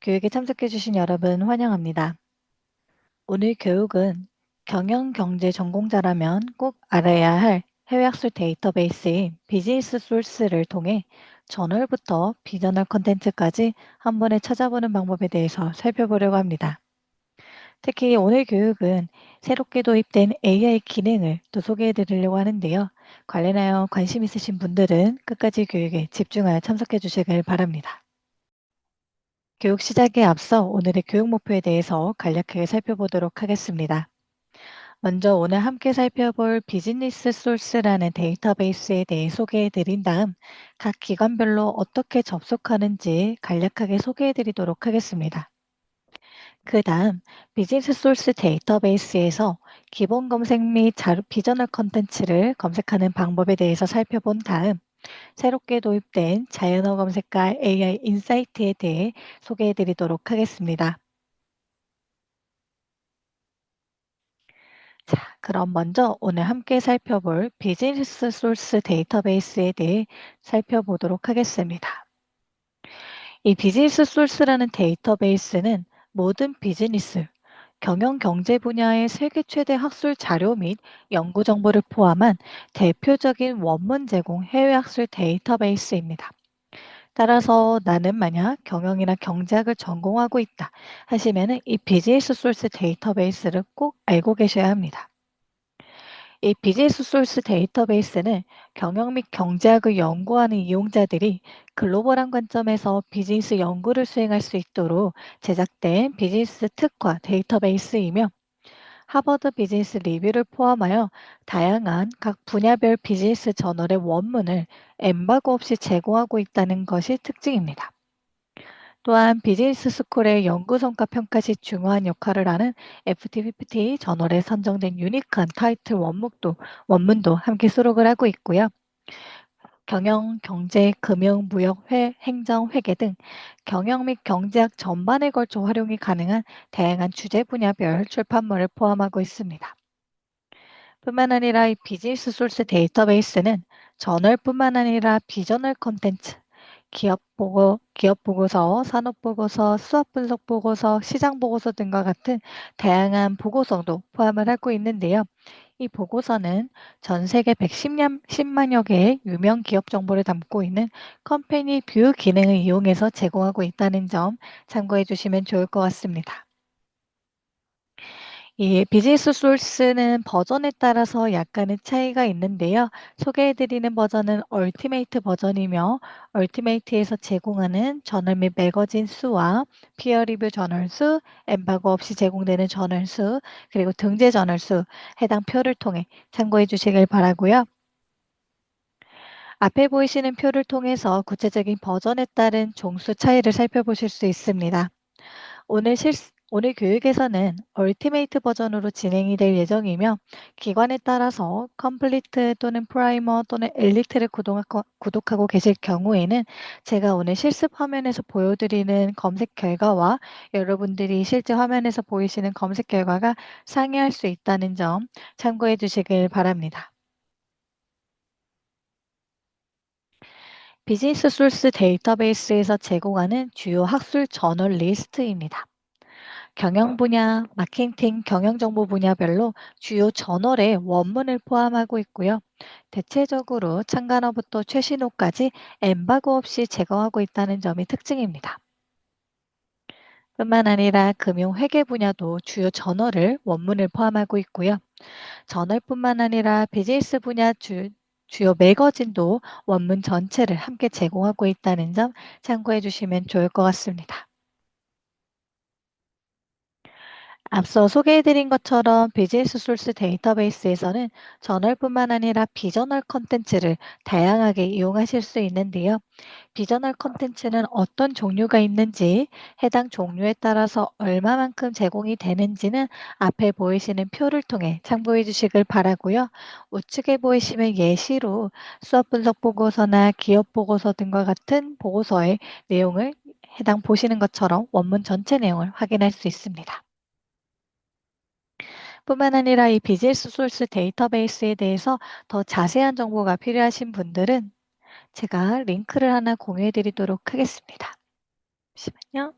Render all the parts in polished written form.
교육에 참석해주신 여러분 환영합니다. 오늘 교육은 경영경제 전공자라면 꼭 알아야 할 해외학술 데이터베이스인 비즈니스 소스를 통해 저널부터 비저널 컨텐츠까지 한 번에 찾아보는 방법에 대해서 살펴보려고 합니다. 특히 오늘 교육은 새롭게 도입된 AI 기능을 또 소개해 드리려고 하는데요. 관련하여 관심 있으신 분들은 끝까지 교육에 집중하여 참석해 주시길 바랍니다. 교육 시작에 앞서 오늘의 교육 목표에 대해서 간략하게 살펴보도록 하겠습니다. 먼저 오늘 함께 살펴볼 비즈니스 소스라는 데이터베이스에 대해 소개해 드린 다음 각 기관별로 어떻게 접속하는지 간략하게 소개해 드리도록 하겠습니다. 그 다음 비즈니스 소스 데이터베이스에서 기본 검색 및 비저널 컨텐츠를 검색하는 방법에 대해서 살펴본 다음 새롭게 도입된 자연어 검색과 AI 인사이트에 대해 소개해 드리도록 하겠습니다. 자, 그럼 먼저 오늘 함께 살펴볼 비즈니스 소스 데이터베이스에 대해 살펴보도록 하겠습니다. 이 비즈니스 소스라는 데이터베이스는 모든 비즈니스, 경영 경제 분야의 세계 최대 학술 자료 및 연구 정보를 포함한 대표적인 원문 제공 해외 학술 데이터베이스입니다. 따라서 나는 만약 경영이나 경제학을 전공하고 있다 하시면은 이 비즈니스 소스 데이터베이스를 꼭 알고 계셔야 합니다. 이 비즈니스 소스 데이터베이스는 경영 및 경제학을 연구하는 이용자들이 글로벌한 관점에서 비즈니스 연구를 수행할 수 있도록 제작된 비즈니스 특화 데이터베이스이며 하버드 비즈니스 리뷰를 포함하여 다양한 각 분야별 비즈니스 저널의 원문을 엠바고 없이 제공하고 있다는 것이 특징입니다. 또한 비즈니스 스쿨의 연구 성과 평가 시 중요한 역할을 하는 FTPT 저널에 선정된 유니크한 타이틀 원문도 함께 수록을 하고 있고요. 경영, 경제, 금융, 무역, 행정, 회계 등 경영 및 경제학 전반에 걸쳐 활용이 가능한 다양한 주제 분야별 출판물을 포함하고 있습니다. 뿐만 아니라 이 비즈니스 소스 데이터베이스는 저널뿐만 아니라 비저널 콘텐츠, 기업 보고서, 산업 보고서, 수학 분석 보고서, 시장 보고서 등과 같은 다양한 보고서도 포함을 하고 있는데요. 이 보고서는 전 세계 110만여 개의 유명 기업 정보를 담고 있는 컴퍼니 뷰 기능을 이용해서 제공하고 있다는 점 참고해 주시면 좋을 것 같습니다. 이 비즈니스 소스는 버전에 따라서 약간의 차이가 있는데요. 소개해드리는 버전은 얼티메이트 버전이며 얼티메이트에서 제공하는 저널 및 매거진 수와 피어 리뷰 저널 수, 엠바고 없이 제공되는 저널 수, 그리고 등재 저널 수, 해당 표를 통해 참고해 주시길 바라고요. 앞에 보이시는 표를 통해서 구체적인 버전에 따른 종수 차이를 살펴보실 수 있습니다. 오늘 교육에서는 얼티메이트 버전으로 진행이 될 예정이며 기관에 따라서 컴플리트 또는 프라이머 또는 엘리트를 구독하고 계실 경우에는 제가 오늘 실습 화면에서 보여드리는 검색 결과와 여러분들이 실제 화면에서 보이시는 검색 결과가 상이할 수 있다는 점 참고해 주시길 바랍니다. 비즈니스 소스 데이터베이스에서 제공하는 주요 학술 저널 리스트입니다. 경영 분야, 마케팅, 경영 정보 분야별로 주요 저널의 원문을 포함하고 있고요. 대체적으로 창간호부터 최신호까지 엠바고 없이 제공하고 있다는 점이 특징입니다. 뿐만 아니라 금융 회계 분야도 주요 저널을 원문을 포함하고 있고요. 저널뿐만 아니라 비즈니스 분야 주요 매거진도 원문 전체를 함께 제공하고 있다는 점 참고해 주시면 좋을 것 같습니다. 앞서 소개해드린 것처럼 비즈니스 소스 데이터베이스에서는 저널뿐만 아니라 비저널 컨텐츠를 다양하게 이용하실 수 있는데요. 비저널 컨텐츠는 어떤 종류가 있는지, 해당 종류에 따라서 얼마만큼 제공이 되는지는 앞에 보이시는 표를 통해 참고해 주시길 바라고요. 우측에 보이시면 예시로 수업 분석 보고서나 기업 보고서 등과 같은 보고서의 내용을 해당 보시는 것처럼 원문 전체 내용을 확인할 수 있습니다. 뿐만 아니라 이 비즈니스 소스 데이터베이스에 대해서 더 자세한 정보가 필요하신 분들은 제가 링크를 하나 공유해 드리도록 하겠습니다. 잠시만요.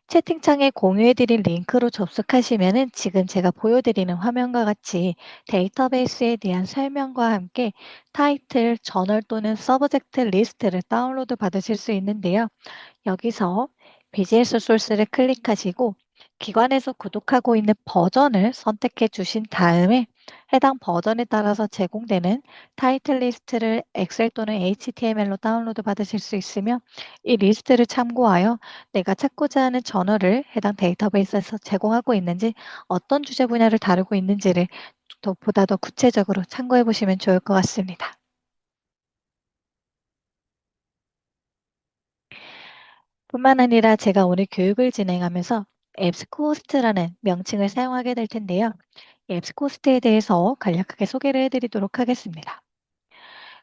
채팅창에 공유해드린 링크로 접속하시면은 지금 제가 보여드리는 화면과 같이 데이터베이스에 대한 설명과 함께 타이틀, 저널 또는 서브젝트 리스트를 다운로드 받으실 수 있는데요. 여기서 BGS 소스를 클릭하시고 기관에서 구독하고 있는 버전을 선택해 주신 다음에 해당 버전에 따라서 제공되는 타이틀 리스트를 엑셀 또는 HTML로 다운로드 받으실 수 있으며 이 리스트를 참고하여 내가 찾고자 하는 저널을 해당 데이터베이스에서 제공하고 있는지 어떤 주제 분야를 다루고 있는지를 보다 더 구체적으로 참고해 보시면 좋을 것 같습니다. 뿐만 아니라 제가 오늘 교육을 진행하면서 앱스코스트라는 명칭을 사용하게 될 텐데요. 이 앱스코스트에 대해서 간략하게 소개를 해드리도록 하겠습니다.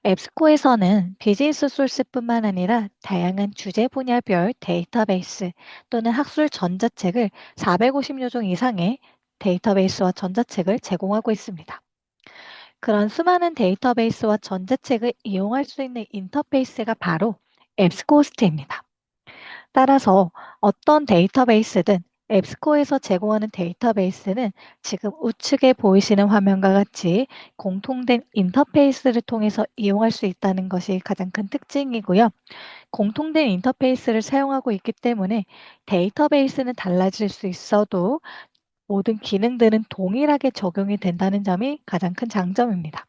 앱스코에서는 비즈니스 소스뿐만 아니라 다양한 주제 분야별 데이터베이스 또는 학술 전자책을 450여 종 이상의 데이터베이스와 전자책을 제공하고 있습니다. 그런 수많은 데이터베이스와 전자책을 이용할 수 있는 인터페이스가 바로 앱스코스트입니다. 따라서 어떤 데이터베이스든 앱스코에서 제공하는 데이터베이스는 지금 우측에 보이시는 화면과 같이 공통된 인터페이스를 통해서 이용할 수 있다는 것이 가장 큰 특징이고요. 공통된 인터페이스를 사용하고 있기 때문에 데이터베이스는 달라질 수 있어도 모든 기능들은 동일하게 적용이 된다는 점이 가장 큰 장점입니다.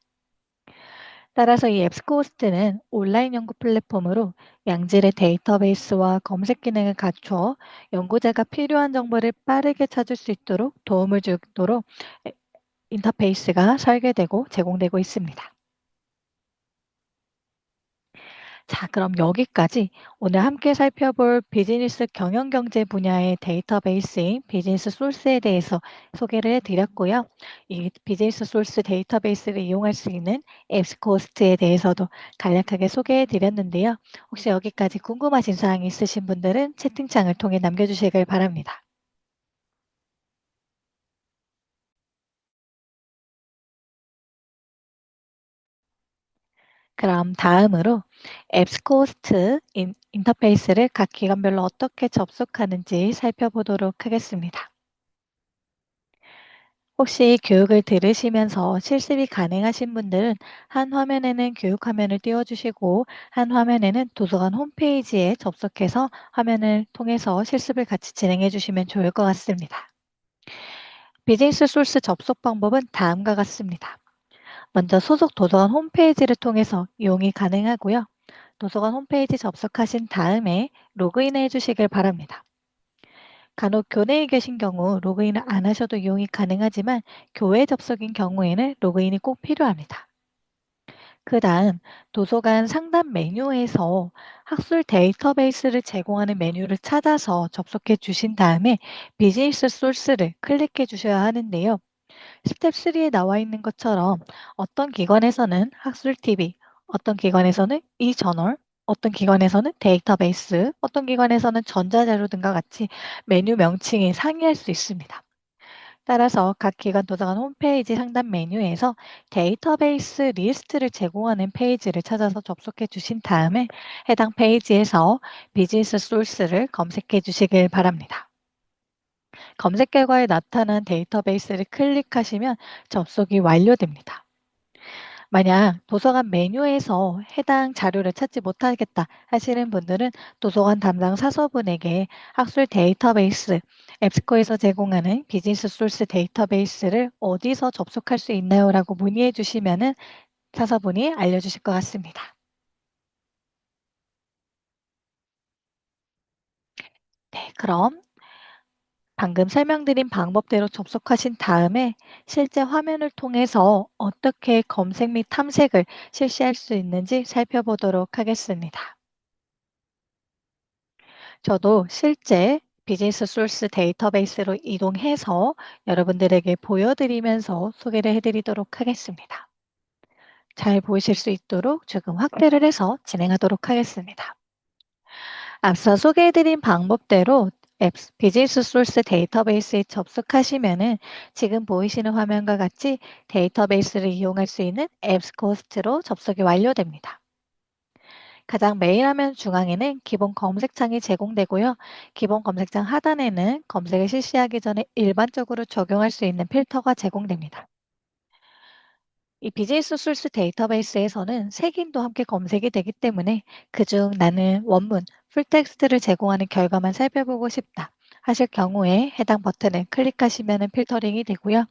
따라서 이 앱스코호스트는 온라인 연구 플랫폼으로 양질의 데이터베이스와 검색 기능을 갖추어 연구자가 필요한 정보를 빠르게 찾을 수 있도록 도움을 주도록 인터페이스가 설계되고 제공되고 있습니다. 자, 그럼 여기까지 오늘 함께 살펴볼 비즈니스 경영 경제 분야의 데이터베이스인 비즈니스 소스에 대해서 소개를 해드렸고요. 이 비즈니스 소스 데이터베이스를 이용할 수 있는 앱스코스트에 대해서도 간략하게 소개해드렸는데요. 혹시 여기까지 궁금하신 사항이 있으신 분들은 채팅창을 통해 남겨주시길 바랍니다. 그럼 다음으로 앱스코스트 인터페이스를 각 기관별로 어떻게 접속하는지 살펴보도록 하겠습니다. 혹시 교육을 들으시면서 실습이 가능하신 분들은 한 화면에는 교육 화면을 띄워주시고 한 화면에는 도서관 홈페이지에 접속해서 화면을 통해서 실습을 같이 진행해 주시면 좋을 것 같습니다. 비즈니스 소스 접속 방법은 다음과 같습니다. 먼저 소속 도서관 홈페이지를 통해서 이용이 가능하고요. 도서관 홈페이지 접속하신 다음에 로그인해 주시길 바랍니다. 간혹 교내에 계신 경우 로그인을 안 하셔도 이용이 가능하지만 교외 접속인 경우에는 로그인이 꼭 필요합니다. 그 다음 도서관 상단 메뉴에서 학술 데이터베이스를 제공하는 메뉴를 찾아서 접속해 주신 다음에 비즈니스 소스를 클릭해 주셔야 하는데요. 스텝 3에 나와 있는 것처럼 어떤 기관에서는 학술 TV, 어떤 기관에서는 이저널, 어떤 기관에서는 데이터베이스, 어떤 기관에서는 전자자료 등과 같이 메뉴 명칭이 상이할 수 있습니다. 따라서 각 기관 도서관 홈페이지 상단 메뉴에서 데이터베이스 리스트를 제공하는 페이지를 찾아서 접속해 주신 다음에 해당 페이지에서 비즈니스 소스를 검색해 주시길 바랍니다. 검색 결과에 나타난 데이터베이스를 클릭하시면 접속이 완료됩니다. 만약 도서관 메뉴에서 해당 자료를 찾지 못하겠다 하시는 분들은 도서관 담당 사서분에게 학술 데이터베이스, 앱스코에서 제공하는 비즈니스 소스 데이터베이스를 어디서 접속할 수 있나요? 라고 문의해 주시면 사서분이 알려주실 것 같습니다. 네, 그럼 방금 설명드린 방법대로 접속하신 다음에 실제 화면을 통해서 어떻게 검색 및 탐색을 실시할 수 있는지 살펴보도록 하겠습니다. 저도 실제 비즈니스 소스 데이터베이스로 이동해서 여러분들에게 보여드리면서 소개를 해드리도록 하겠습니다. 잘 보이실 수 있도록 조금 확대를 해서 진행하도록 하겠습니다. 앞서 소개해드린 방법대로 비즈니스 소스 데이터베이스에 접속하시면은 지금 보이시는 화면과 같이 데이터베이스를 이용할 수 있는 앱스코스트로 접속이 완료됩니다. 가장 메인 화면 중앙에는 기본 검색창이 제공되고요. 기본 검색창 하단에는 검색을 실시하기 전에 일반적으로 적용할 수 있는 필터가 제공됩니다. 이 비즈니스 소스 데이터베이스에서는 색인도 함께 검색이 되기 때문에 그중 나는 원문, 풀텍스트를 제공하는 결과만 살펴보고 싶다 하실 경우에 해당 버튼을 클릭하시면 필터링이 되고요.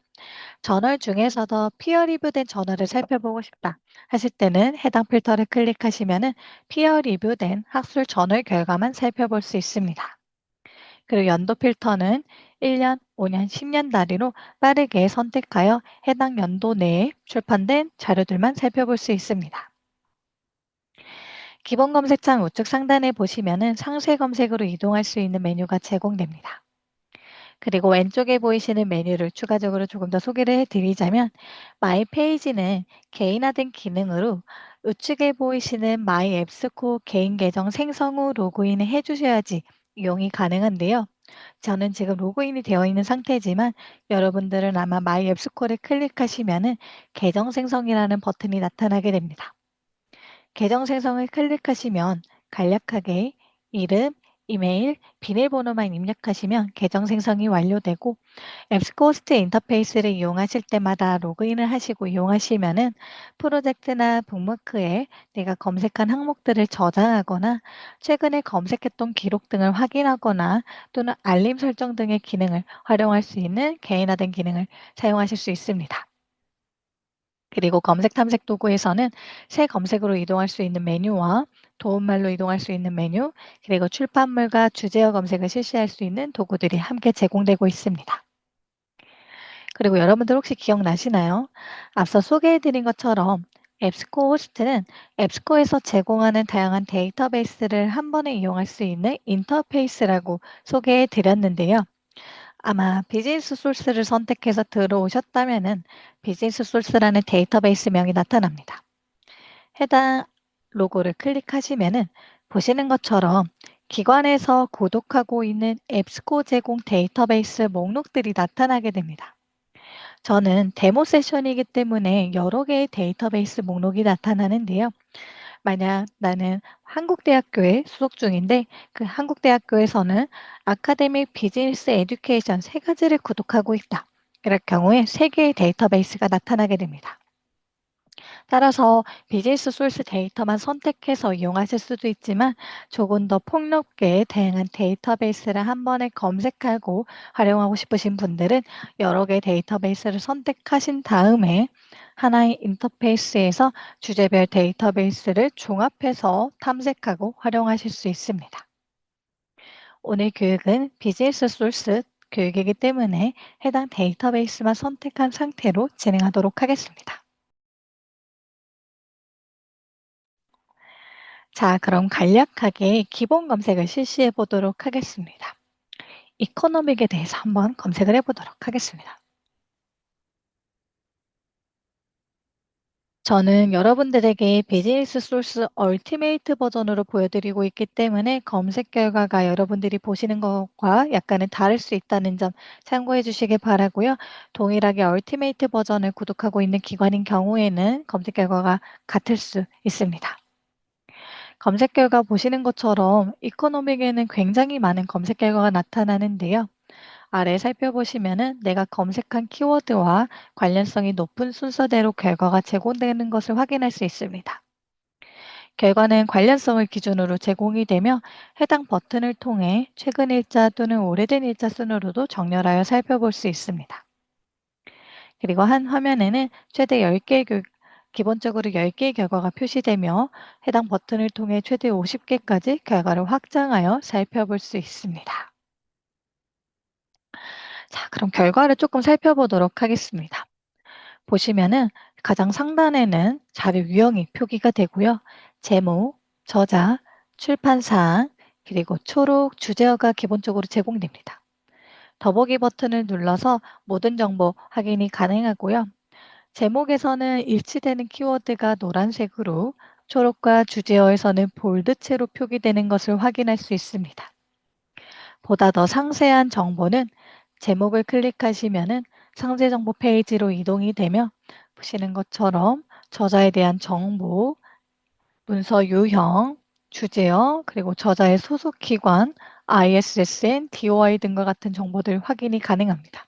저널 중에서도 피어 리뷰된 저널을 살펴보고 싶다 하실 때는 해당 필터를 클릭하시면 피어 리뷰된 학술 저널 결과만 살펴볼 수 있습니다. 그리고 연도 필터는 1년, 5년, 10년 단위로 빠르게 선택하여 해당 연도 내에 출판된 자료들만 살펴볼 수 있습니다. 기본 검색창 우측 상단에 보시면 상세 검색으로 이동할 수 있는 메뉴가 제공됩니다. 그리고 왼쪽에 보이시는 메뉴를 추가적으로 조금 더 소개를 해드리자면 마이 페이지는 개인화된 기능으로 우측에 보이시는 마이 앱스코 개인 계정 생성 후 로그인을 해주셔야지 이용이 가능한데요. 저는 지금 로그인이 되어 있는 상태지만 여러분들은 아마 마이 앱스코를 클릭하시면은 계정 생성이라는 버튼이 나타나게 됩니다. 계정 생성을 클릭하시면 간략하게 이름, 이메일, 비밀번호만 입력하시면 계정 생성이 완료되고 앱스코호스트 인터페이스를 이용하실 때마다 로그인을 하시고 이용하시면은 프로젝트나 북마크에 내가 검색한 항목들을 저장하거나 최근에 검색했던 기록 등을 확인하거나 또는 알림 설정 등의 기능을 활용할 수 있는 개인화된 기능을 사용하실 수 있습니다. 그리고 검색 탐색 도구에서는 새 검색으로 이동할 수 있는 메뉴와 도움말로 이동할 수 있는 메뉴, 그리고 출판물과 주제어 검색을 실시할 수 있는 도구들이 함께 제공되고 있습니다. 그리고 여러분들 혹시 기억나시나요? 앞서 소개해드린 것처럼 앱스코 호스트는 앱스코에서 제공하는 다양한 데이터베이스를 한 번에 이용할 수 있는 인터페이스라고 소개해드렸는데요. 아마 비즈니스 소스를 선택해서 들어오셨다면 비즈니스 소스라는 데이터베이스명이 나타납니다. 해당 로고를 클릭하시면 보시는 것처럼 기관에서 구독하고 있는 앱스코 제공 데이터베이스 목록들이 나타나게 됩니다. 저는 데모 세션이기 때문에 여러 개의 데이터베이스 목록이 나타나는데요. 만약 나는 한국대학교에 소속 중인데 그 한국대학교에서는 아카데믹 비즈니스 에듀케이션 세 가지를 구독하고 있다. 이럴 경우에 세 개의 데이터베이스가 나타나게 됩니다. 따라서 비즈니스 소스 데이터만 선택해서 이용하실 수도 있지만 조금 더 폭넓게 다양한 데이터베이스를 한 번에 검색하고 활용하고 싶으신 분들은 여러 개의 데이터베이스를 선택하신 다음에 하나의 인터페이스에서 주제별 데이터베이스를 종합해서 탐색하고 활용하실 수 있습니다. 오늘 교육은 비즈니스 소스 교육이기 때문에 해당 데이터베이스만 선택한 상태로 진행하도록 하겠습니다. 자, 그럼 간략하게 기본 검색을 실시해 보도록 하겠습니다. 이코노믹에 대해서 한번 검색을 해 보도록 하겠습니다. 저는 여러분들에게 비즈니스 소스 얼티메이트 버전으로 보여드리고 있기 때문에 검색 결과가 여러분들이 보시는 것과 약간은 다를 수 있다는 점 참고해 주시기 바라고요. 동일하게 얼티메이트 버전을 구독하고 있는 기관인 경우에는 검색 결과가 같을 수 있습니다. 검색 결과 보시는 것처럼 이코노믹에는 굉장히 많은 검색 결과가 나타나는데요. 아래 살펴보시면은 내가 검색한 키워드와 관련성이 높은 순서대로 결과가 제공되는 것을 확인할 수 있습니다. 결과는 관련성을 기준으로 제공이 되며 해당 버튼을 통해 최근 일자 또는 오래된 일자 순으로도 정렬하여 살펴볼 수 있습니다. 그리고 한 화면에는 최대 10개의 기본적으로 10개의 결과가 표시되며 해당 버튼을 통해 최대 50개까지 결과를 확장하여 살펴볼 수 있습니다. 자, 그럼 결과를 조금 살펴보도록 하겠습니다. 보시면은 가장 상단에는 자료 유형이 표기가 되고요. 제목, 저자, 출판사항, 그리고 초록 주제어가 기본적으로 제공됩니다. 더보기 버튼을 눌러서 모든 정보 확인이 가능하고요. 제목에서는 일치되는 키워드가 노란색으로 초록과 주제어에서는 볼드체로 표기되는 것을 확인할 수 있습니다. 보다 더 상세한 정보는 제목을 클릭하시면은 상세 정보 페이지로 이동이 되며 보시는 것처럼 저자에 대한 정보, 문서 유형, 주제어, 그리고 저자의 소속 기관, ISSN, DOI 등과 같은 정보들 확인이 가능합니다.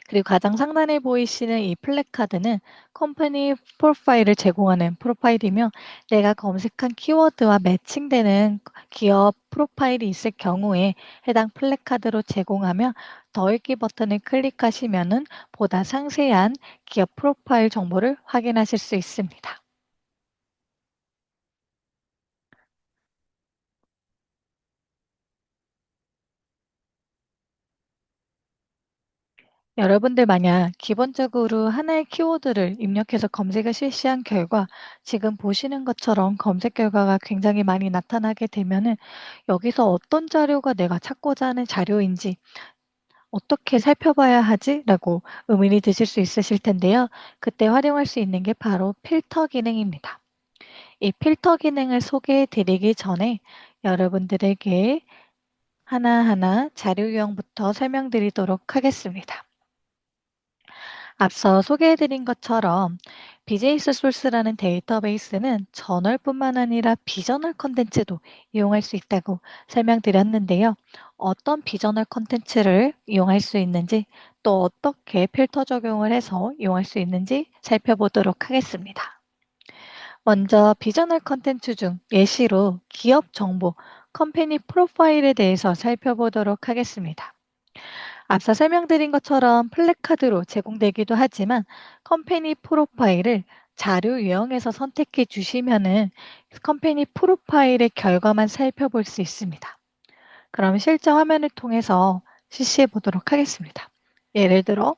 그리고 가장 상단에 보이시는 이 플래카드는 컴퍼니 프로파일을 제공하는 프로파일이며 내가 검색한 키워드와 매칭되는 기업 프로파일이 있을 경우에 해당 플래카드로 제공하며 더 읽기 버튼을 클릭하시면 보다 상세한 기업 프로파일 정보를 확인하실 수 있습니다. 여러분들 만약 기본적으로 하나의 키워드를 입력해서 검색을 실시한 결과 지금 보시는 것처럼 검색 결과가 굉장히 많이 나타나게 되면은 여기서 어떤 자료가 내가 찾고자 하는 자료인지 어떻게 살펴봐야 하지? 라고 의문이 드실 수 있으실 텐데요. 그때 활용할 수 있는 게 바로 필터 기능입니다. 이 필터 기능을 소개해 드리기 전에 여러분들에게 하나하나 자료 유형부터 설명드리도록 하겠습니다. 앞서 소개해드린 것처럼 비즈니스 소스라는 데이터베이스는 저널뿐만 아니라 비저널 컨텐츠도 이용할 수 있다고 설명드렸는데요. 어떤 비저널 컨텐츠를 이용할 수 있는지 또 어떻게 필터 적용을 해서 이용할 수 있는지 살펴보도록 하겠습니다. 먼저 비저널 컨텐츠 중 예시로 기업 정보, 컴퍼니 프로파일에 대해서 살펴보도록 하겠습니다. 앞서 설명드린 것처럼 플래카드로 제공되기도 하지만 컴퍼니 프로파일을 자료 유형에서 선택해 주시면은 컴퍼니 프로파일의 결과만 살펴볼 수 있습니다. 그럼 실제 화면을 통해서 실시해 보도록 하겠습니다. 예를 들어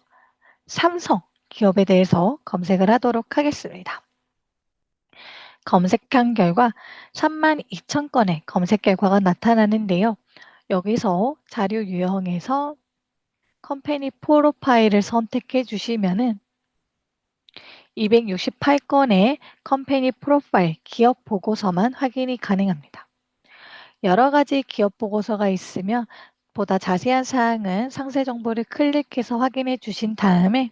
삼성 기업에 대해서 검색을 하도록 하겠습니다. 검색한 결과 32,000건의 검색 결과가 나타나는데요. 여기서 자료 유형에서 컴퍼니 프로파일을 선택해 주시면은 268건의 컴퍼니 프로파일 기업 보고서만 확인이 가능합니다. 여러 가지 기업 보고서가 있으며 보다 자세한 사항은 상세 정보를 클릭해서 확인해 주신 다음에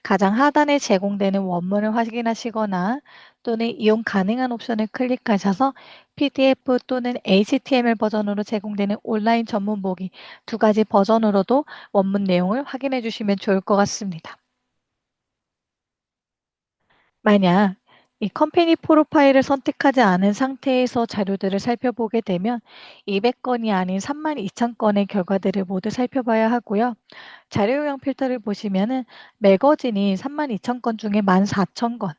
가장 하단에 제공되는 원문을 확인하시거나 또는 이용 가능한 옵션을 클릭하셔서 PDF 또는 HTML 버전으로 제공되는 온라인 전문 보기 두 가지 버전으로도 원문 내용을 확인해 주시면 좋을 것 같습니다. 만약 이 컴퍼니 프로파일을 선택하지 않은 상태에서 자료들을 살펴보게 되면 200건이 아닌 32,000건의 결과들을 모두 살펴봐야 하고요. 자료용 필터를 보시면은 매거진이 32,000건 중에 14,000건,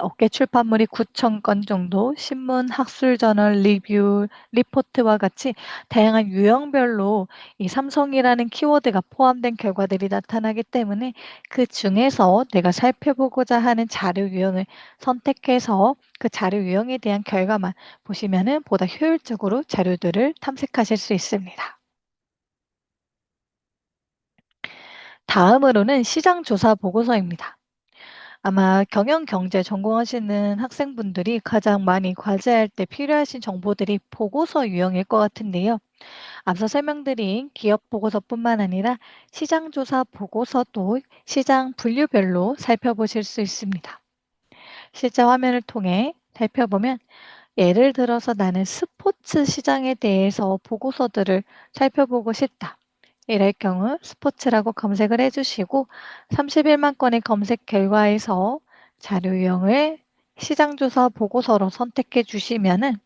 업계 출판물이 9,000건 정도, 신문, 학술 저널, 리뷰, 리포트와 같이 다양한 유형별로 이 삼성이라는 키워드가 포함된 결과들이 나타나기 때문에 그 중에서 내가 살펴보고자 하는 자료 유형을 선택해서 그 자료 유형에 대한 결과만 보시면은 보다 효율적으로 자료들을 탐색하실 수 있습니다. 다음으로는 시장조사 보고서입니다. 아마 경영경제 전공하시는 학생분들이 가장 많이 과제할 때 필요하신 정보들이 보고서 유형일 것 같은데요. 앞서 설명드린 기업 보고서뿐만 아니라 시장조사 보고서도 시장 분류별로 살펴보실 수 있습니다. 실제 화면을 통해 살펴보면 예를 들어서 나는 스포츠 시장에 대해서 보고서들을 살펴보고 싶다. 이럴 경우 스포츠라고 검색을 해주시고 31만 건의 검색 결과에서 자료 유형을 시장조사 보고서로 선택해 주시면은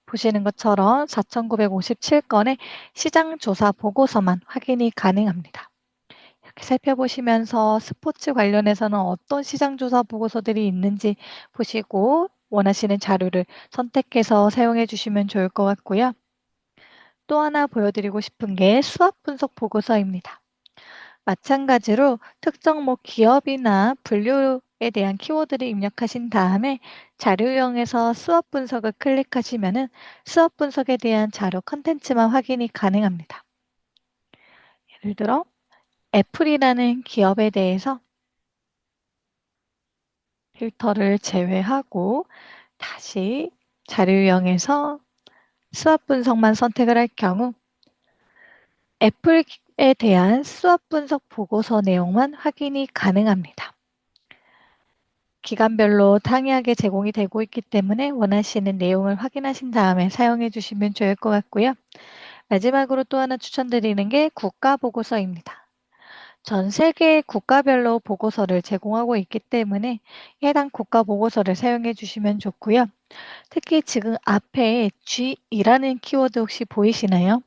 보시는 것처럼 4,957건의 시장조사 보고서만 확인이 가능합니다. 이렇게 살펴보시면서 스포츠 관련해서는 어떤 시장조사 보고서들이 있는지 보시고 원하시는 자료를 선택해서 사용해 주시면 좋을 것 같고요. 또 하나 보여드리고 싶은 게 수학 분석 보고서입니다. 마찬가지로 특정 기업이나 분류에 대한 키워드를 입력하신 다음에 자료형에서 수업 분석을 클릭하시면은 수업 분석에 대한 자료 컨텐츠만 확인이 가능합니다. 예를 들어 애플이라는 기업에 대해서 필터를 제외하고 다시 자료형에서 수업 분석만 선택을 할 경우 애플에 대한 수업 분석 보고서 내용만 확인이 가능합니다. 기간별로 상이하게 제공이 되고 있기 때문에 원하시는 내용을 확인하신 다음에 사용해 주시면 좋을 것 같고요. 마지막으로 또 하나 추천드리는 게 국가보고서입니다. 전 세계 국가별로 보고서를 제공하고 있기 때문에 해당 국가 보고서를 사용해 주시면 좋고요. 특히 지금 앞에 G이라는 키워드 혹시 보이시나요?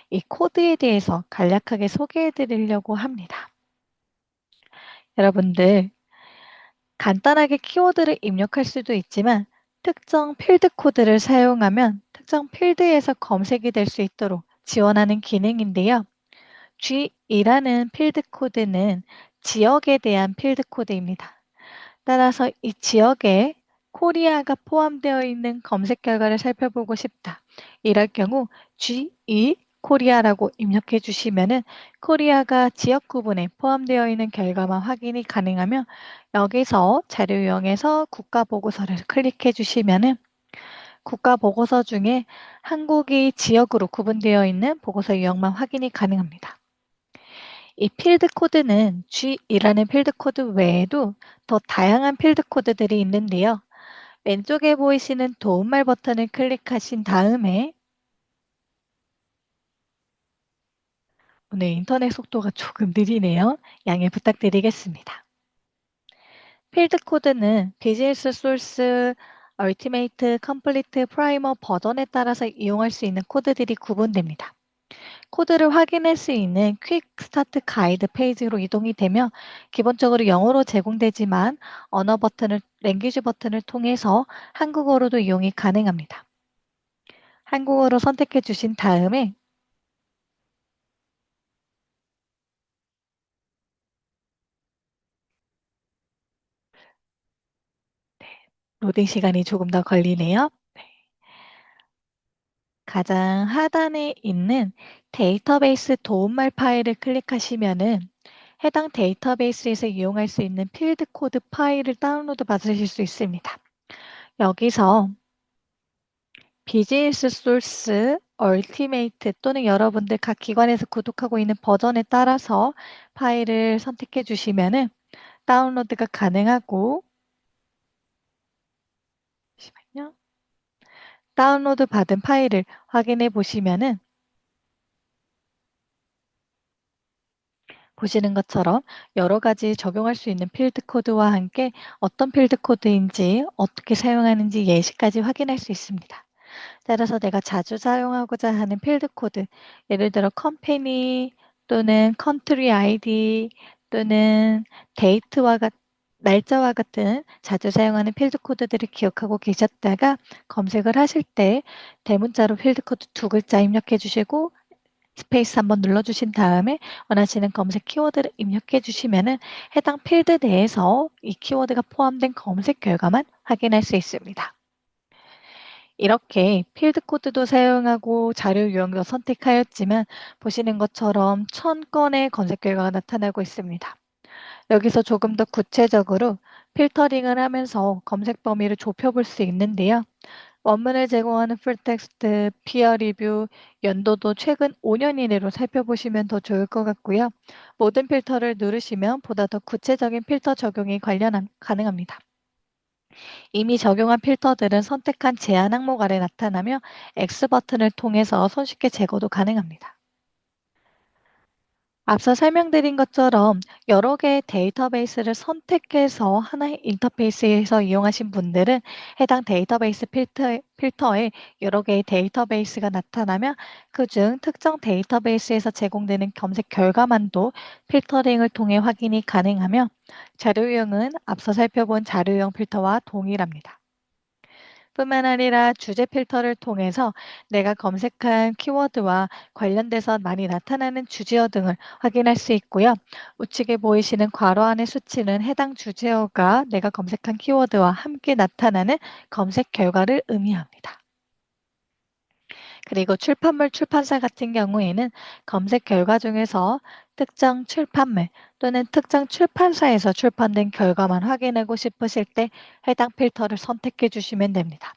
이 코드에 대해서 간략하게 소개해 드리려고 합니다. 여러분들 간단하게 키워드를 입력할 수도 있지만 특정 필드 코드를 사용하면 특정 필드에서 검색이 될 수 있도록 지원하는 기능인데요. G이라는 필드 코드는 지역에 대한 필드 코드입니다. 따라서 이 지역에 코리아가 포함되어 있는 검색 결과를 살펴보고 싶다. 이럴 경우 GE 코리아라고 입력해 주시면은 코리아가 지역 구분에 포함되어 있는 결과만 확인이 가능하며 여기서 자료 유형에서 국가 보고서를 클릭해 주시면은 국가 보고서 중에 한국이 지역으로 구분되어 있는 보고서 유형만 확인이 가능합니다. 이 필드 코드는 G이라는 필드 코드 외에도 더 다양한 필드 코드들이 있는데요. 왼쪽에 보이시는 도움말 버튼을 클릭하신 다음에 오늘 인터넷 속도가 조금 느리네요. 양해 부탁드리겠습니다. 필드 코드는 비즈니스 소스, 얼티메이트, 컴플리트, 프라이머 버전에 따라서 이용할 수 있는 코드들이 구분됩니다. 코드를 확인할 수 있는 퀵 스타트 가이드 페이지로 이동이 되며 기본적으로 영어로 제공되지만 언어 버튼을 랭귀지 버튼을 통해서 한국어로도 이용이 가능합니다. 한국어로 선택해 주신 다음에 로딩 시간이 조금 더 걸리네요. 네. 가장 하단에 있는 데이터베이스 도움말 파일을 클릭하시면은 해당 데이터베이스에서 이용할 수 있는 필드 코드 파일을 다운로드 받으실 수 있습니다. 여기서 비즈니스 소스, 얼티메이트 또는 여러분들 각 기관에서 구독하고 있는 버전에 따라서 파일을 선택해 주시면은 다운로드가 가능하고 잠시만요. 다운로드 받은 파일을 확인해 보시면은 보시는 것처럼 여러 가지 적용할 수 있는 필드 코드와 함께 어떤 필드 코드인지 어떻게 사용하는지 예시까지 확인할 수 있습니다. 따라서 내가 자주 사용하고자 하는 필드 코드, 예를 들어 컴퍼니 또는 컨트리 아이디 또는 데이트와 날짜와 같은 자주 사용하는 필드 코드들을 기억하고 계셨다가 검색을 하실 때 대문자로 필드 코드 두 글자 입력해 주시고 스페이스 한번 눌러주신 다음에 원하시는 검색 키워드를 입력해 주시면은 해당 필드 내에서 이 키워드가 포함된 검색 결과만 확인할 수 있습니다. 이렇게 필드 코드도 사용하고 자료 유형도 선택하였지만 보시는 것처럼 1000건의 검색 결과가 나타나고 있습니다. 여기서 조금 더 구체적으로 필터링을 하면서 검색 범위를 좁혀볼 수 있는데요. 원문을 제공하는 풀텍스트, 피어 리뷰, 연도도 최근 5년 이내로 살펴보시면 더 좋을 것 같고요. 모든 필터를 누르시면 보다 더 구체적인 필터 적용이 가능합니다. 이미 적용한 필터들은 선택한 제한 항목 아래 나타나며 X 버튼을 통해서 손쉽게 제거도 가능합니다. 앞서 설명드린 것처럼 여러 개의 데이터베이스를 선택해서 하나의 인터페이스에서 이용하신 분들은 해당 데이터베이스 필터에 여러 개의 데이터베이스가 나타나며 그중 특정 데이터베이스에서 제공되는 검색 결과만도 필터링을 통해 확인이 가능하며 자료 유형은 앞서 살펴본 자료 유형 필터와 동일합니다. 뿐만 아니라 주제 필터를 통해서 내가 검색한 키워드와 관련돼서 많이 나타나는 주제어 등을 확인할 수 있고요. 우측에 보이시는 괄호 안의 수치는 해당 주제어가 내가 검색한 키워드와 함께 나타나는 검색 결과를 의미합니다. 그리고 출판물 출판사 같은 경우에는 검색 결과 중에서 특정 출판물 또는 특정 출판사에서 출판된 결과만 확인하고 싶으실 때 해당 필터를 선택해 주시면 됩니다.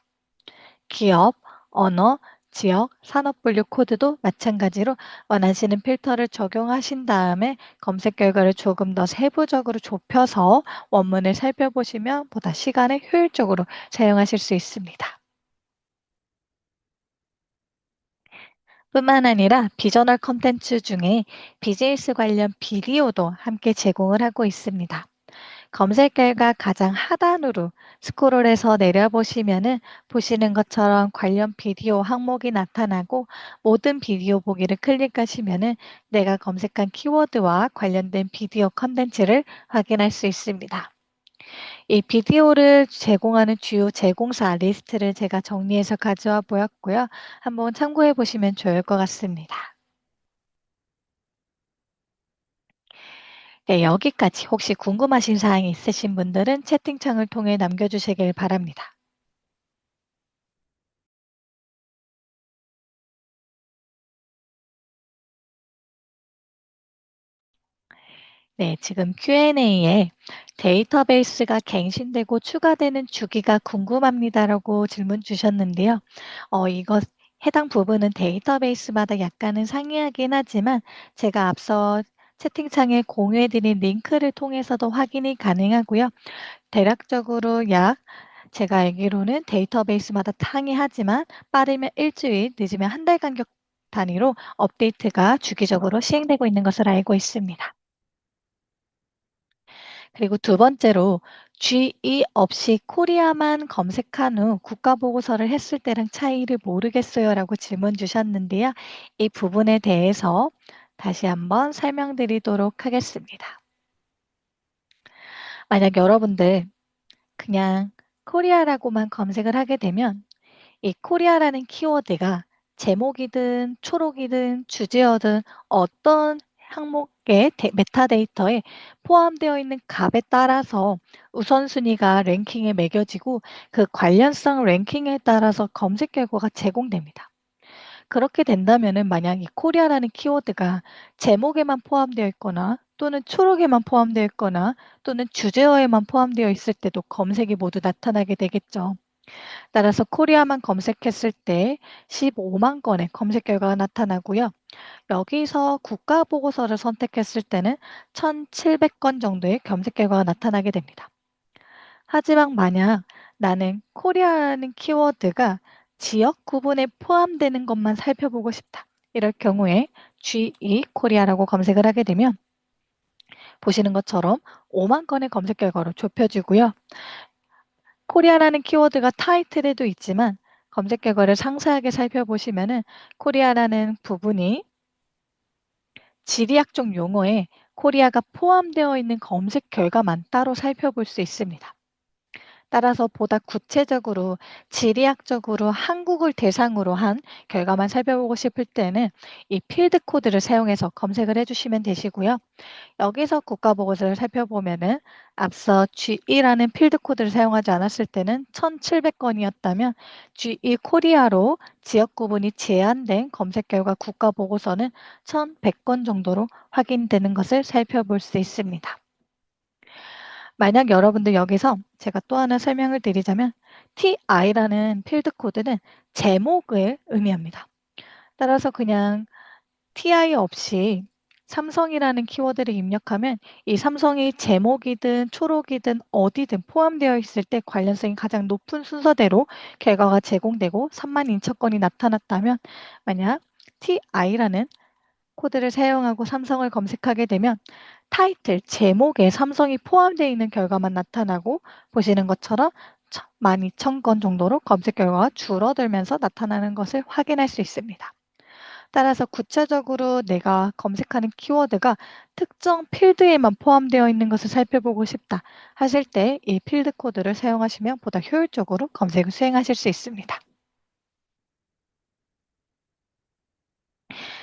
기업, 언어, 지역, 산업 분류 코드도 마찬가지로 원하시는 필터를 적용하신 다음에 검색 결과를 조금 더 세부적으로 좁혀서 원문을 살펴보시면 보다 시간을 효율적으로 사용하실 수 있습니다. 뿐만 아니라 비저널 콘텐츠 중에 비즈니스 관련 비디오도 함께 제공을 하고 있습니다. 검색 결과 가장 하단으로 스크롤해서 내려보시면은 보시는 것처럼 관련 비디오 항목이 나타나고 모든 비디오 보기를 클릭하시면은 내가 검색한 키워드와 관련된 비디오 컨텐츠를 확인할 수 있습니다. 이 비디오를 제공하는 주요 제공사 리스트를 제가 정리해서 가져와 보았고요. 한번 참고해 보시면 좋을 것 같습니다. 네, 여기까지 혹시 궁금하신 사항이 있으신 분들은 채팅창을 통해 남겨주시길 바랍니다. 네, 지금 Q&A에 데이터베이스가 갱신되고 추가되는 주기가 궁금합니다라고 질문 주셨는데요. 이것 해당 부분은 데이터베이스마다 약간은 상이하긴 하지만 제가 앞서 채팅창에 공유해드린 링크를 통해서도 확인이 가능하고요. 대략적으로 제가 알기로는 데이터베이스마다 상이하지만 빠르면 일주일, 늦으면 한 달 간격 단위로 업데이트가 주기적으로 시행되고 있는 것을 알고 있습니다. 그리고 두 번째로 GE 없이 코리아만 검색한 후 국가 보고서를 했을 때랑 차이를 모르겠어요라고 질문 주셨는데요. 이 부분에 대해서 다시 한번 설명드리도록 하겠습니다. 만약 여러분들 그냥 코리아라고만 검색을 하게 되면 이 코리아라는 키워드가 제목이든 초록이든 주제어든 어떤 항목의 메타데이터에 포함되어 있는 값에 따라서 우선순위가 랭킹에 매겨지고 그 관련성 랭킹에 따라서 검색 결과가 제공됩니다. 그렇게 된다면은 만약 이 코리아라는 키워드가 제목에만 포함되어 있거나 또는 초록에만 포함되어 있거나 또는 주제어에만 포함되어 있을 때도 검색이 모두 나타나게 되겠죠. 따라서 코리아만 검색했을 때 15만 건의 검색 결과가 나타나고요. 여기서 국가 보고서를 선택했을 때는 1,700건 정도의 검색 결과가 나타나게 됩니다. 하지만 만약 나는 코리아라는 키워드가 지역 구분에 포함되는 것만 살펴보고 싶다. 이럴 경우에 GE 코리아라고 검색을 하게 되면 보시는 것처럼 5만 건의 검색 결과로 좁혀지고요. 코리아라는 키워드가 타이틀에도 있지만 검색 결과를 상세하게 살펴보시면은 코리아라는 부분이 지리학적 용어에 코리아가 포함되어 있는 검색 결과만 따로 살펴볼 수 있습니다. 따라서 보다 구체적으로 지리학적으로 한국을 대상으로 한 결과만 살펴보고 싶을 때는 이 필드 코드를 사용해서 검색을 해주시면 되시고요. 여기서 국가 보고서를 살펴보면은 앞서 G2라는 필드 코드를 사용하지 않았을 때는 1,700건이었다면 G2 코리아로 지역 구분이 제한된 검색 결과 국가 보고서는 1,100건 정도로 확인되는 것을 살펴볼 수 있습니다. 만약 여러분들 여기서 제가 또 하나 설명을 드리자면 TI라는 필드 코드는 제목을 의미합니다. 따라서 그냥 TI 없이 삼성이라는 키워드를 입력하면 이 삼성이 제목이든 초록이든 어디든 포함되어 있을 때 관련성이 가장 높은 순서대로 결과가 제공되고 3만 인천 건이 나타났다면 만약 TI라는 코드를 사용하고 삼성을 검색하게 되면 타이틀, 제목에 삼성이 포함되어 있는 결과만 나타나고 보시는 것처럼 12,000건 정도로 검색 결과가 줄어들면서 나타나는 것을 확인할 수 있습니다. 따라서 구체적으로 내가 검색하는 키워드가 특정 필드에만 포함되어 있는 것을 살펴보고 싶다 하실 때 이 필드 코드를 사용하시면 보다 효율적으로 검색을 수행하실 수 있습니다.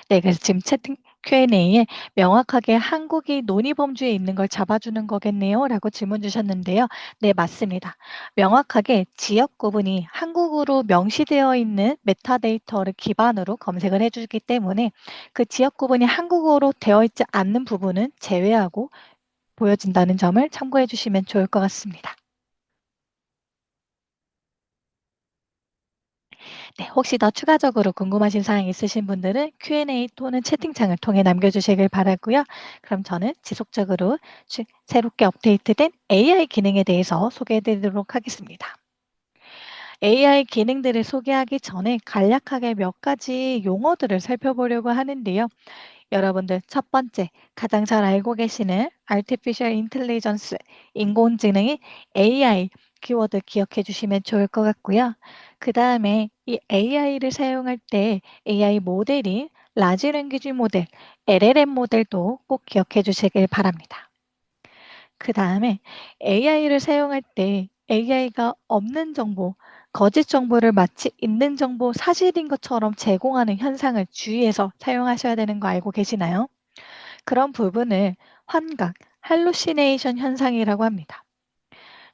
네, 그래서 지금 채팅 Q&A에 명확하게 한국이 논의 범주에 있는 걸 잡아주는 거겠네요. 라고 질문 주셨는데요. 네, 맞습니다. 명확하게 지역 구분이 한국으로 명시되어 있는 메타데이터를 기반으로 검색을 해주기 때문에 그 지역 구분이 한국어로 되어 있지 않는 부분은 제외하고 보여진다는 점을 참고해 주시면 좋을 것 같습니다. 네, 혹시 더 추가적으로 궁금하신 사항 있으신 분들은 Q&A 또는 채팅창을 통해 남겨주시길 바라고요. 그럼 저는 지속적으로 새롭게 업데이트된 AI 기능에 대해서 소개해 드리도록 하겠습니다. AI 기능들을 소개하기 전에 간략하게 몇 가지 용어들을 살펴보려고 하는데요. 여러분들 첫 번째, 가장 잘 알고 계시는 Artificial Intelligence, 인공지능인 AI 키워드 기억해 주시면 좋을 것 같고요. 그 다음에 이 AI를 사용할 때 AI 모델인 라지 랭귀지 모델, LLM 모델도 꼭 기억해 주시길 바랍니다. 그 다음에 AI를 사용할 때 AI가 없는 정보, 거짓 정보를 마치 있는 정보, 사실인 것처럼 제공하는 현상을 주의해서 사용하셔야 되는 거 알고 계시나요? 그런 부분을 환각, 할루시네이션 현상이라고 합니다.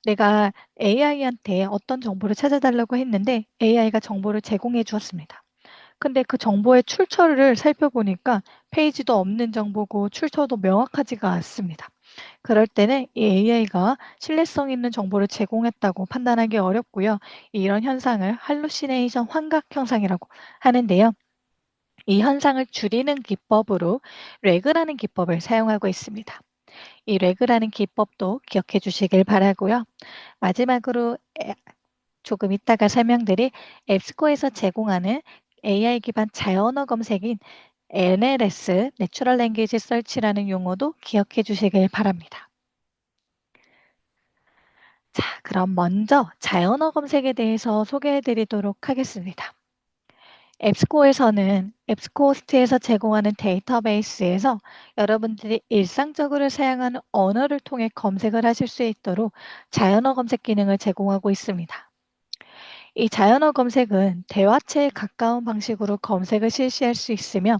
내가 AI한테 어떤 정보를 찾아달라고 했는데 AI가 정보를 제공해 주었습니다. 근데 그 정보의 출처를 살펴보니까 페이지도 없는 정보고 출처도 명확하지가 않습니다. 그럴 때는 이 AI가 신뢰성 있는 정보를 제공했다고 판단하기 어렵고요. 이런 현상을 할루시네이션 환각 현상이라고 하는데요. 이 현상을 줄이는 기법으로 레그라는 기법을 사용하고 있습니다. 이 레그라는 기법도 기억해 주시길 바라고요. 마지막으로 조금 이따가 설명드릴 앱스코에서 제공하는 AI 기반 자연어 검색인 NLS, Natural Language Search라는 용어도 기억해 주시길 바랍니다. 자, 그럼 먼저 자연어 검색에 대해서 소개해 드리도록 하겠습니다. 앱스코에서는 앱스코호스트에서 제공하는 데이터베이스에서 여러분들이 일상적으로 사용하는 언어를 통해 검색을 하실 수 있도록 자연어 검색 기능을 제공하고 있습니다. 이 자연어 검색은 대화체에 가까운 방식으로 검색을 실시할 수 있으며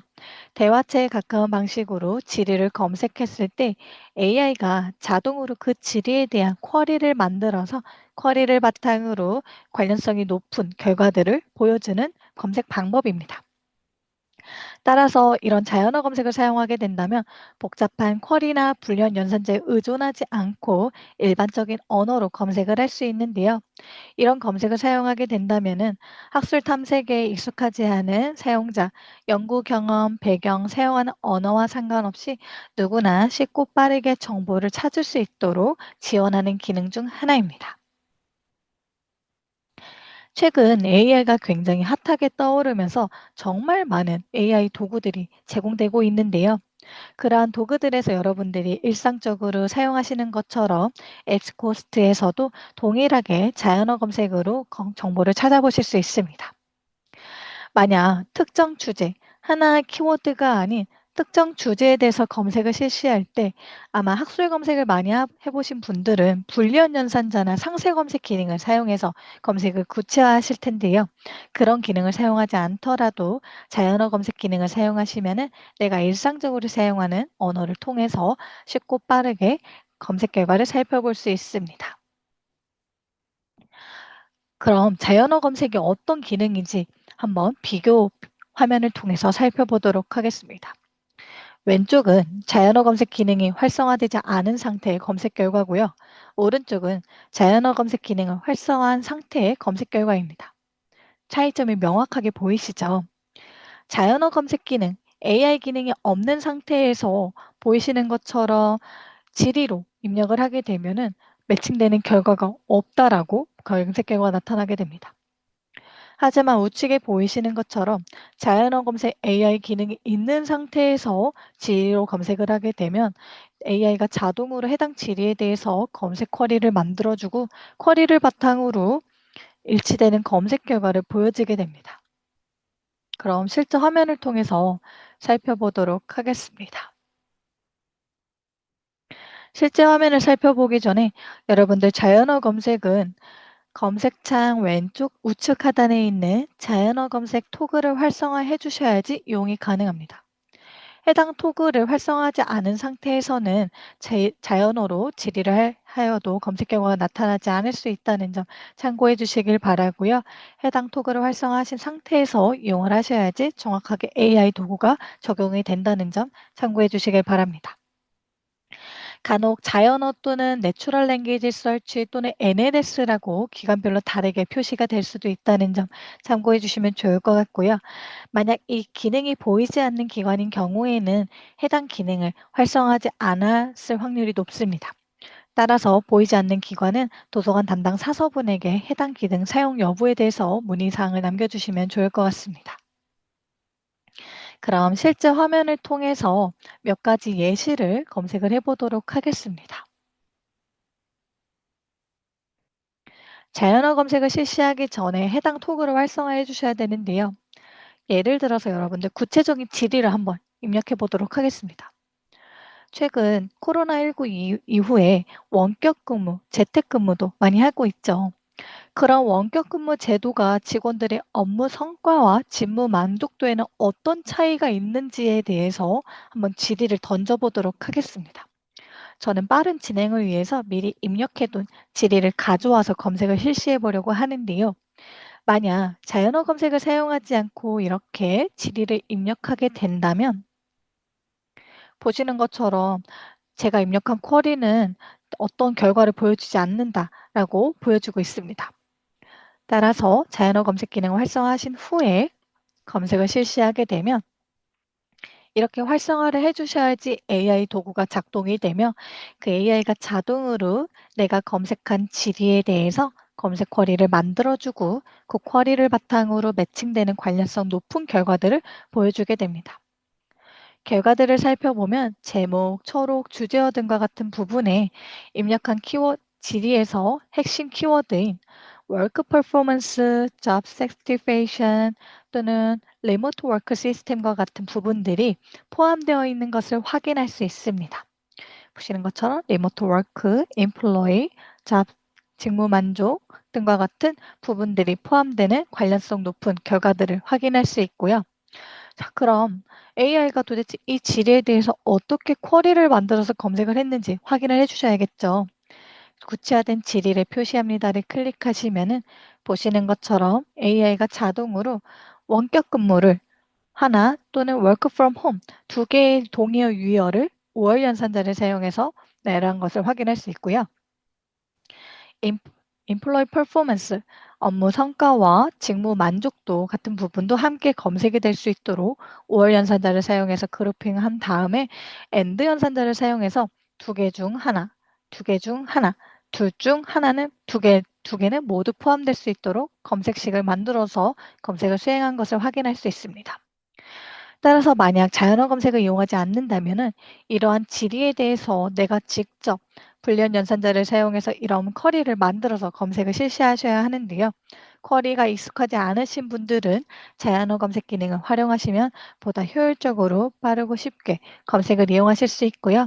대화체에 가까운 방식으로 지리를 검색했을 때 AI가 자동으로 그 지리에 대한 쿼리를 만들어서 쿼리를 바탕으로 관련성이 높은 결과들을 보여주는 검색 방법입니다. 따라서 이런 자연어 검색을 사용하게 된다면 복잡한 쿼리나 불리한 연산자에 의존하지 않고 일반적인 언어로 검색을 할 수 있는데요. 이런 검색을 사용하게 된다면은 학술 탐색에 익숙하지 않은 사용자, 연구 경험, 배경, 사용하는 언어와 상관없이 누구나 쉽고 빠르게 정보를 찾을 수 있도록 지원하는 기능 중 하나입니다. 최근 AI가 굉장히 핫하게 떠오르면서 정말 많은 AI 도구들이 제공되고 있는데요. 그러한 도구들에서 여러분들이 일상적으로 사용하시는 것처럼 앱스코스트에서도 동일하게 자연어 검색으로 정보를 찾아보실 수 있습니다. 만약 특정 주제, 하나의 키워드가 아닌 특정 주제에 대해서 검색을 실시할 때 아마 학술 검색을 많이 해보신 분들은 불리한 연산자나 상세 검색 기능을 사용해서 검색을 구체화하실 텐데요. 그런 기능을 사용하지 않더라도 자연어 검색 기능을 사용하시면 내가 일상적으로 사용하는 언어를 통해서 쉽고 빠르게 검색 결과를 살펴볼 수 있습니다. 그럼 자연어 검색이 어떤 기능인지 한번 비교 화면을 통해서 살펴보도록 하겠습니다. 왼쪽은 자연어 검색 기능이 활성화되지 않은 상태의 검색 결과고요. 오른쪽은 자연어 검색 기능을 활성화한 상태의 검색 결과입니다. 차이점이 명확하게 보이시죠? 자연어 검색 기능, AI 기능이 없는 상태에서 보이시는 것처럼 지리로 입력을 하게 되면은 매칭되는 결과가 없다라고 검색 결과가 나타나게 됩니다. 하지만 우측에 보이시는 것처럼 자연어 검색 AI 기능이 있는 상태에서 지리로 검색을 하게 되면 AI가 자동으로 해당 지리에 대해서 검색 쿼리를 만들어주고 쿼리를 바탕으로 일치되는 검색 결과를 보여주게 됩니다. 그럼 실제 화면을 통해서 살펴보도록 하겠습니다. 실제 화면을 살펴보기 전에 여러분들 자연어 검색은 검색창 왼쪽 우측 하단에 있는 자연어 검색 토글을 활성화해 주셔야지 이용이 가능합니다. 해당 토글을 활성화하지 않은 상태에서는 자연어로 질의를 하여도 검색 결과가 나타나지 않을 수 있다는 점 참고해 주시길 바라고요. 해당 토글을 활성화하신 상태에서 이용을 하셔야지 정확하게 AI 도구가 적용이 된다는 점 참고해 주시길 바랍니다. 간혹 자연어 또는 내추럴 랭귀지 서치 또는 NLS라고 기관별로 다르게 표시가 될 수도 있다는 점 참고해 주시면 좋을 것 같고요. 만약 이 기능이 보이지 않는 기관인 경우에는 해당 기능을 활성화하지 않았을 확률이 높습니다. 따라서 보이지 않는 기관은 도서관 담당 사서분에게 해당 기능 사용 여부에 대해서 문의사항을 남겨주시면 좋을 것 같습니다. 그럼 실제 화면을 통해서 몇 가지 예시를 검색을 해보도록 하겠습니다. 자연어 검색을 실시하기 전에 해당 토글을 활성화해 주셔야 되는데요. 예를 들어서 여러분들 구체적인 질의를 한번 입력해 보도록 하겠습니다. 최근 코로나19 이후에 원격 근무, 재택근무도 많이 하고 있죠. 그런 원격 근무 제도가 직원들의 업무 성과와 직무 만족도에는 어떤 차이가 있는지에 대해서 한번 질의를 던져보도록 하겠습니다. 저는 빠른 진행을 위해서 미리 입력해둔 질의를 가져와서 검색을 실시해 보려고 하는데요. 만약 자연어 검색을 사용하지 않고 이렇게 질의를 입력하게 된다면 보시는 것처럼 제가 입력한 쿼리는 어떤 결과를 보여주지 않는다라고 보여주고 있습니다. 따라서 자연어 검색 기능을 활성화하신 후에 검색을 실시하게 되면 이렇게 활성화를 해주셔야지 AI 도구가 작동이 되며 그 AI가 자동으로 내가 검색한 질의에 대해서 검색 쿼리를 만들어주고 그 쿼리를 바탕으로 매칭되는 관련성 높은 결과들을 보여주게 됩니다. 결과들을 살펴보면 제목, 초록, 주제어 등과 같은 부분에 입력한 키워드 질의에서 핵심 키워드인 work performance, job satisfaction 또는 remote work system과 같은 부분들이 포함되어 있는 것을 확인할 수 있습니다. 보시는 것처럼 remote work, employee, job, 직무 만족 등과 같은 부분들이 포함되는 관련성 높은 결과들을 확인할 수 있고요. 자, 그럼 AI가 도대체 이 질에 대해서 어떻게 쿼리를 만들어서 검색을 했는지 확인을 해주셔야겠죠. 구체화된 질의를 표시합니다를 클릭하시면은 보시는 것처럼 AI가 자동으로 원격 근무를 하나 또는 work from home 두 개의 동의어 유의어를 5월 연산자를 사용해서 내란 것을 확인할 수 있고요. Employee performance, 업무 성과와 직무 만족도 같은 부분도 함께 검색이 될 수 있도록 5월 연산자를 사용해서 그룹핑한 다음에 AND 연산자를 사용해서 두 개 중 하나, 두 개 중 하나, 둘 중 하나는 두 개는 모두 포함될 수 있도록 검색식을 만들어서 검색을 수행한 것을 확인할 수 있습니다. 따라서 만약 자연어 검색을 이용하지 않는다면은 이러한 질의에 대해서 내가 직접 불리한 연산자를 사용해서 이런 쿼리를 만들어서 검색을 실시하셔야 하는데요. 쿼리가 익숙하지 않으신 분들은 자연어 검색 기능을 활용하시면 보다 효율적으로 빠르고 쉽게 검색을 이용하실 수 있고요.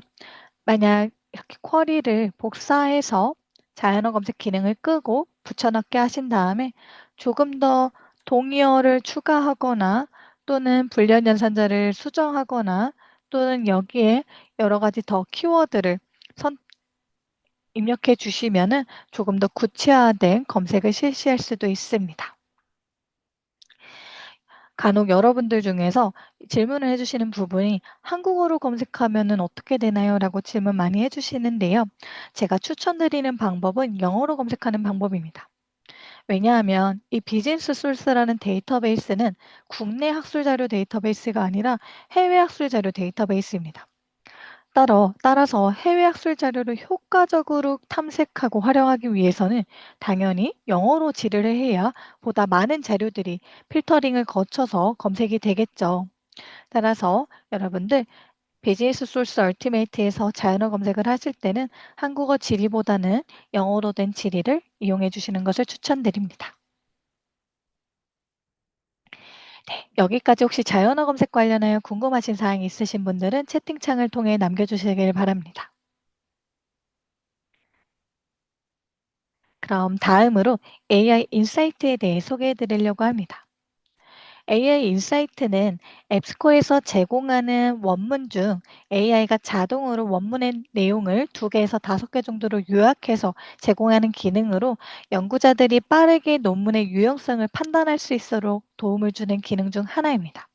만약 이렇게 쿼리를 복사해서 자연어 검색 기능을 끄고 붙여넣기 하신 다음에 조금 더 동의어를 추가하거나 또는 불리한 연산자를 수정하거나 또는 여기에 여러 가지 더 키워드를 입력해 주시면은 조금 더 구체화된 검색을 실시할 수도 있습니다. 간혹 여러분들 중에서 질문을 해주시는 부분이 한국어로 검색하면은 어떻게 되나요? 라고 질문 많이 해주시는데요. 제가 추천드리는 방법은 영어로 검색하는 방법입니다. 왜냐하면 이 비즈니스 소스라는 데이터베이스는 국내 학술 자료 데이터베이스가 아니라 해외 학술 자료 데이터베이스입니다. 따라서 해외 학술 자료를 효과적으로 탐색하고 활용하기 위해서는 당연히 영어로 질의를 해야 보다 많은 자료들이 필터링을 거쳐서 검색이 되겠죠. 따라서 여러분들 비즈니스 소스 얼티메이트에서 자연어 검색을 하실 때는 한국어 질의보다는 영어로 된 질의를 이용해 주시는 것을 추천드립니다. 네, 여기까지 혹시 자연어 검색 관련하여 궁금하신 사항이 있으신 분들은 채팅창을 통해 남겨주시길 바랍니다. 그럼 다음으로 AI 인사이트에 대해 소개해 드리려고 합니다. AI 인사이트는 앱스코어에서 제공하는 원문 중 AI가 자동으로 원문의 내용을 2개에서 5개 정도로 요약해서 제공하는 기능으로 연구자들이 빠르게 논문의 유용성을 판단할 수 있도록 도움을 주는 기능 중 하나입니다.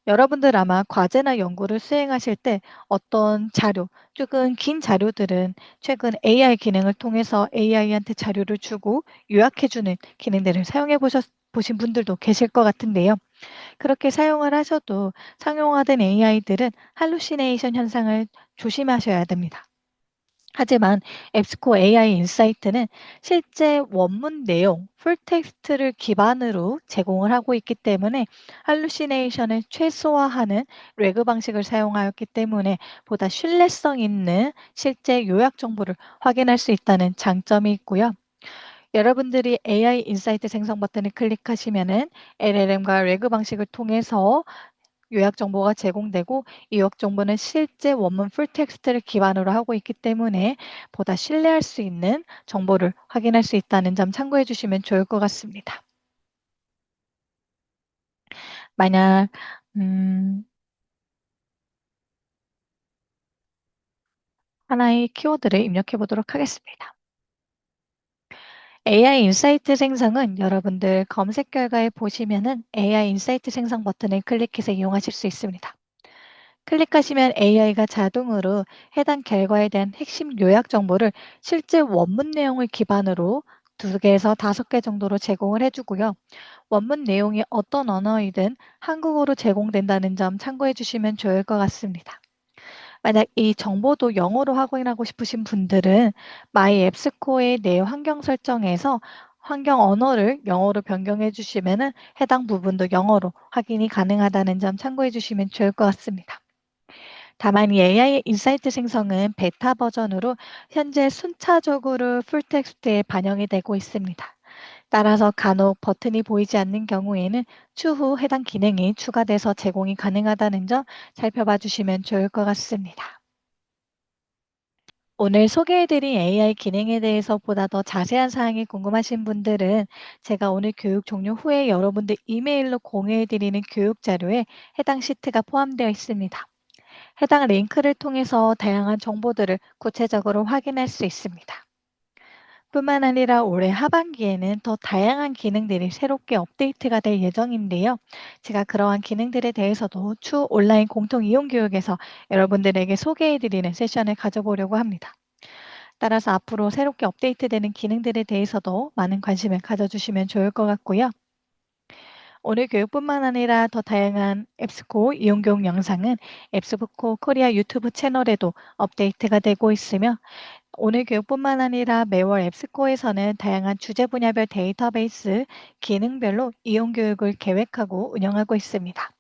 여러분들 아마 과제나 연구를 수행하실 때 어떤 자료, 조금 긴 자료들은 최근 AI 기능을 통해서 AI한테 자료를 주고 요약해주는 기능들을 보신 분들도 계실 것 같은데요. 그렇게 사용을 하셔도 상용화된 AI들은 할루시네이션 현상을 조심하셔야 됩니다. 하지만 앱스코 AI 인사이트는 실제 원문 내용, 풀텍스트를 기반으로 제공을 하고 있기 때문에 할루시네이션을 최소화하는 레그 방식을 사용하였기 때문에 보다 신뢰성 있는 실제 요약 정보를 확인할 수 있다는 장점이 있고요. 여러분들이 AI 인사이트 생성 버튼을 클릭하시면은 LLM과 레그 방식을 통해서 요약 정보가 제공되고 이 요약 정보는 실제 원문 풀텍스트를 기반으로 하고 있기 때문에 보다 신뢰할 수 있는 정보를 확인할 수 있다는 점 참고해 주시면 좋을 것 같습니다. 만약 음, 하나의 키워드를 입력해 보도록 하겠습니다. AI 인사이트 생성은 여러분들 검색 결과에 보시면은 AI 인사이트 생성 버튼을 클릭해서 이용하실 수 있습니다. 클릭하시면 AI가 자동으로 해당 결과에 대한 핵심 요약 정보를 실제 원문 내용을 기반으로 2개에서 5개 정도로 제공을 해주고요. 원문 내용이 어떤 언어이든 한국어로 제공된다는 점 참고해 주시면 좋을 것 같습니다. 만약 이 정보도 영어로 확인하고 싶으신 분들은 마이 앱스코어의 내 환경 설정에서 환경 언어를 영어로 변경해 주시면 해당 부분도 영어로 확인이 가능하다는 점 참고해 주시면 좋을 것 같습니다. 다만 이 AI 인사이트 생성은 베타 버전으로 현재 순차적으로 풀텍스트에 반영이 되고 있습니다. 따라서 간혹 버튼이 보이지 않는 경우에는 추후 해당 기능이 추가돼서 제공이 가능하다는 점 살펴봐 주시면 좋을 것 같습니다. 오늘 소개해드린 AI 기능에 대해서 보다 더 자세한 사항이 궁금하신 분들은 제가 오늘 교육 종료 후에 여러분들 이메일로 공유해드리는 교육 자료에 해당 시트가 포함되어 있습니다. 해당 링크를 통해서 다양한 정보들을 구체적으로 확인할 수 있습니다. 뿐만 아니라 올해 하반기에는 더 다양한 기능들이 새롭게 업데이트가 될 예정인데요. 제가 그러한 기능들에 대해서도 추후 온라인 공통 이용 교육에서 여러분들에게 소개해드리는 세션을 가져보려고 합니다. 따라서 앞으로 새롭게 업데이트되는 기능들에 대해서도 많은 관심을 가져주시면 좋을 것 같고요. 오늘 교육뿐만 아니라 더 다양한 앱스코 이용 교육 영상은 앱스코 코리아 유튜브 채널에도 업데이트가 되고 있으며 오늘 교육뿐만 아니라 매월 앱스코에서는 다양한 주제 분야별 데이터베이스 기능별로 이용 교육을 계획하고 운영하고 있습니다.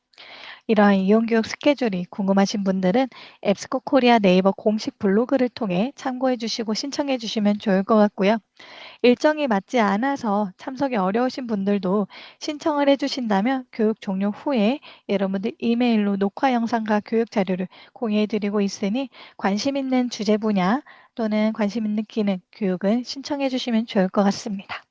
이러한 이용 교육 스케줄이 궁금하신 분들은 앱스코 코리아 네이버 공식 블로그를 통해 참고해 주시고 신청해 주시면 좋을 것 같고요. 일정이 맞지 않아서 참석이 어려우신 분들도 신청을 해주신다면 교육 종료 후에 여러분들 이메일로 녹화 영상과 교육 자료를 공유해 드리고 있으니 관심 있는 주제 분야 또는 관심 있는 기능, 교육은 신청해 주시면 좋을 것 같습니다.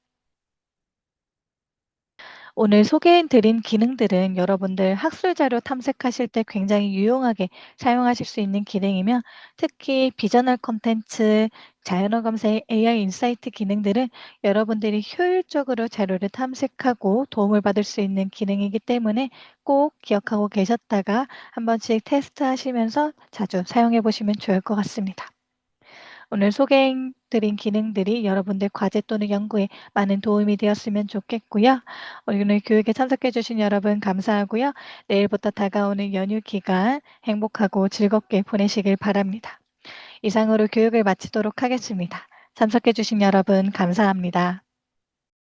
오늘 소개해드린 기능들은 여러분들 학술 자료 탐색하실 때 굉장히 유용하게 사용하실 수 있는 기능이며 특히 비저널 콘텐츠, 자연어 검색, AI 인사이트 기능들은 여러분들이 효율적으로 자료를 탐색하고 도움을 받을 수 있는 기능이기 때문에 꼭 기억하고 계셨다가 한 번씩 테스트 하시면서 자주 사용해 보시면 좋을 것 같습니다. 오늘 소개해드린 기능들이 여러분들 과제 또는 연구에 많은 도움이 되었으면 좋겠고요. 오늘 교육에 참석해 주신 여러분 감사하고요. 내일부터 다가오는 연휴 기간 행복하고 즐겁게 보내시길 바랍니다. 이상으로 교육을 마치도록 하겠습니다. 참석해 주신 여러분 감사합니다.